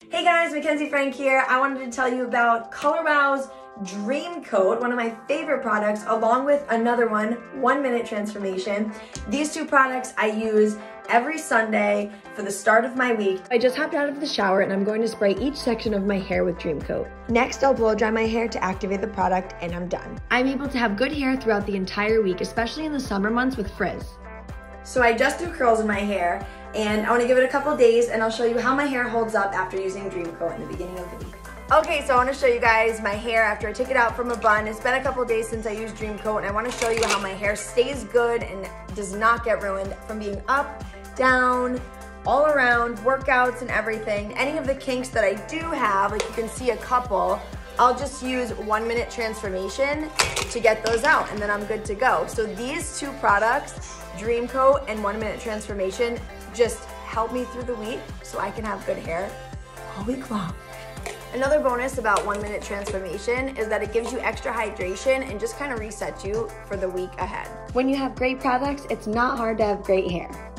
Hey guys, Mackenzie Frank here. I wanted to tell you about ColorWow's Dream Coat, one of my favorite products, along with another one, 1 Minute Transformation. These two products I use every Sunday for the start of my week. I just hopped out of the shower and I'm going to spray each section of my hair with Dream Coat. Next, I'll blow dry my hair to activate the product and I'm done. I'm able to have good hair throughout the entire week, especially in the summer months with frizz. So I just do curls in my hair and I want to give it a couple days and I'll show you how my hair holds up after using Dream Coat in the beginning of the week. Okay, so I want to show you guys my hair after I took it out from a bun. It's been a couple days since I used Dream Coat and I want to show you how my hair stays good and does not get ruined from being up, down, all around, workouts and everything. Any of the kinks that I do have, like you can see a couple, I'll just use 1 Minute Transformation to get those out and then I'm good to go. So these two products, Dream Coat and 1 Minute Transformation, just help me through the week so I can have good hair all week long. Another bonus about 1 Minute Transformation is that it gives you extra hydration and just kind of resets you for the week ahead. When you have great products, it's not hard to have great hair.